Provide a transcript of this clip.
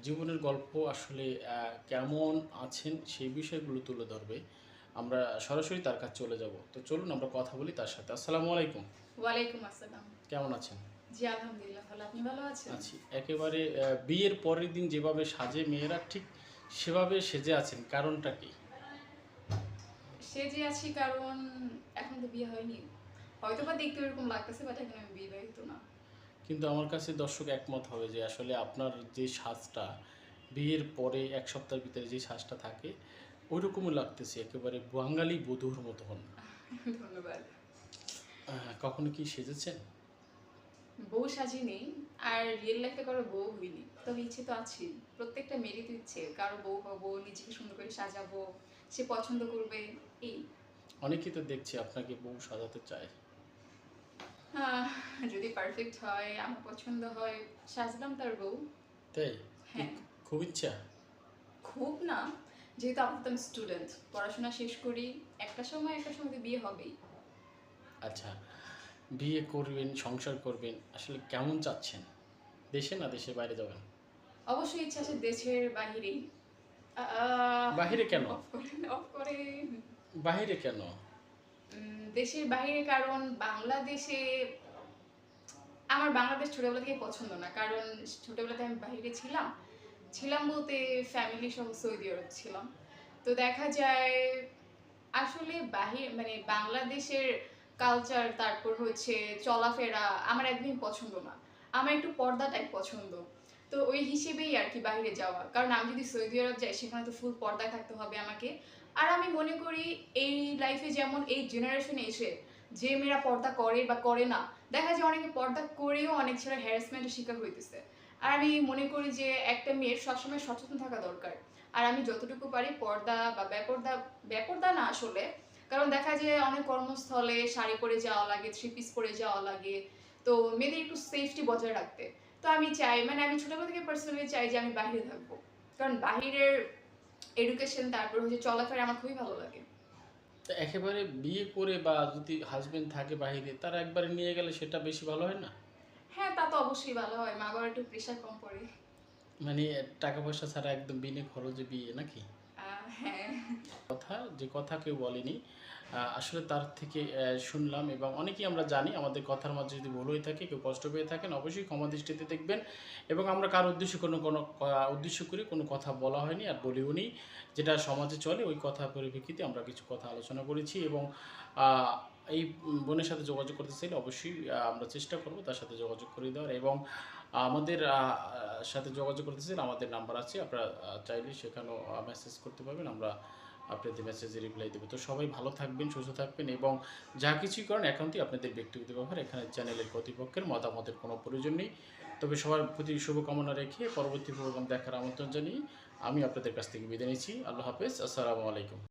জীবনের গল্প আসলে কেমন আছেন সেই বিষয়গুলো তুলে ধরবে। আমরা সরাসরি তার কাছে চলে যাব। তো চলুন আমরা কথা বলি তার সাথে। আসসালামু আলাইকুম। ওয়ালাইকুম আসসালাম। কেমন আছেন? জি, আলহামদুলিল্লাহ ভালো। আপনি ভালো আছেন? আছি। একেবারে বিয়ের পরের দিন যেভাবে সাজে মেয়েরা ঠিক সেভাবে সেজে আছেন। কারণটা কি? সেজে আছি কারণ এখন তো বিয়ে হয়নি। হয়তোবা দেখতে ওরকম লাগতেছে বাট এখন আমি বিবাহিত না। কিন্তু আমার কাছে দর্শক একমত হবে যে আসলে আপনার যে সাজটা বিয়ের পরে ১ সপ্তাহের ভিতরে যে সাজটা থাকে ওইরকমই লাগতেছে একেবারে বাঙালি বধূর মতন। ধন্যবাদ। কখনো কি সেজেছেন? বউ সাজিনি আর রিয়েল লাইফে কারো বউ হইনি। তবে ইচ্ছে তো আছেই। প্রত্যেকটা মেয়েরই তো ইচ্ছে কারো বউ হবো, নিজেকে সুন্দর করে সাজাবো, সে পছন্দ করবে এই। অনেকেই তো দেখছি আপনাকে বউ সাজাতে চায়। আহ, যদি পারফেক্ট হয়, আমার পছন্দ হয়, সাজলাম তার বউ। তাই? কি হ্যাঁ। খুব ইচ্ছা? খুব না, যেহেতু আপাতত আমি স্টুডেন্ট, পড়াশোনা শেষ করি, একটা সময় তো বিয়ে হবেই। আচ্ছা, বিয়ে করবেন, সংসার করবেন, আসলে কেমন চাচ্ছেন? দেশে না দেশের বাইরে যাবেন? অবশ্যই ইচ্ছা আছে দেশের বাহিরেই। বাহিরে কেন? অফ করেন, অফ করেন। বাহিরে কেন? দেশের বাইরে কারণ বাংলাদেশে, আমার বাংলাদেশ ছোটবেলা থেকে পছন্দ না, কারণ ছোটবেলাতে আমি বাইরে ছিলাম। ছিলাম বলতে ফ্যামিলি সহ সৌদি আরব ছিলাম। তো দেখা যায় আসলে বাহির মানে বাংলাদেশের কালচার, তারপর হচ্ছে চলাফেরা আমার একদমই পছন্দ না। আমার একটু পর্দা টাইপ পছন্দ। তো ওই হিসেবেই আর কি বাইরে যাওয়া, কারণ আমি যদি সৌদি আরব যাই সেখানে তো ফুল পর্দায় থাকতে হবে আমাকে। আর আমি মনে করি এই লাইফে যেমন এই জেনারেশনে এসে যে মেয়েরা পর্দা করে বা করে না, দেখা যায় অনেকে পর্দা করেও অনেক ছেলে হ্যারাসমেন্টের শিকার হইতেছে। আর আমি মনে করি যে একটা মেয়ের সবসময় সচেতন থাকা দরকার। আর আমি যতটুকু পারি পর্দা বা বেপর্দা, বেপর্দা না আসলে, কারণ দেখা যায় অনেক কর্মস্থলে শাড়ি পরে যাওয়া লাগে, থ্রি পিস পরে যাওয়া লাগে। তো মেয়েদের একটু সেফটি বজায় রাখতে। তো আমি চাই, মানে আমি ছোটবেলা থেকে পার্সোনালি চাই যে আমি বাইরে থাকবো, কারণ বাহিরের এডুকেশন তারপর হচ্ছে চলাফেরা আমার খুবই ভালো লাগে। তো একেবারে বিয়ে করে বা যদি হাসব্যান্ড থাকে বাহিরে তারা একবারে নিয়ে গেলে সেটা বেশি ভালো হয় না? হ্যাঁ, তা তো অবশ্যই ভালো হয়, মা বাবার একটু প্রেশার কম পড়ে। মানে টাকা পয়সা ছাড়া একদম বিনে খরচে বিয়ে নাকি? হ্যাঁ। যে কথা কেউ বলেনি। আসলে তার থেকে শুনলাম এবং অনেকেই আমরা জানি আমাদের কথার মাঝে যদি ভুল হয়ে থাকে, কেউ কষ্ট পেয়ে থাকেন অবশ্যই ক্ষমা দৃষ্টিতে দেখবেন এবং আমরা কারো উদ্দেশ্যে কোনো উদ্দেশ্য করে কোনো কথা বলা হয়নি আর বলিওনি। যেটা সমাজে চলে ওই কথার পরিপ্রেক্ষিতে আমরা কিছু কথা আলোচনা করেছি এবং আ এই বোনের সাথে যোগাযোগ করতে চাইলে অবশ্যই আমরা চেষ্টা করব তার সাথে যোগাযোগ করে দেওয়ার এবং আমাদের সাথে যোগাযোগ করতে চাইলে আমাদের নাম্বার আছে। আপনারা চাইলে সেখানেও মেসেজ করতে পারবেন। আমরা আপনাদের মেসেজে রিপ্লাই দেব। তো সবাই ভালো থাকবেন, সুস্থ থাকবেন এবং যা কিছুই করেন একান্তই আপনাদের ব্যক্তিগত ব্যাপার। এখানে চ্যানেলের কর্তৃপক্ষের মতামতের কোনো প্রয়োজন নেই। তবে সবার প্রতি শুভকামনা রেখে পরবর্তী প্রোগ্রাম দেখার আমন্ত্রণ জানিয়ে আমি আপনাদের কাছ থেকে বিদায় নিচ্ছি। আল্লাহ হাফেজ। আসসালামু আলাইকুম।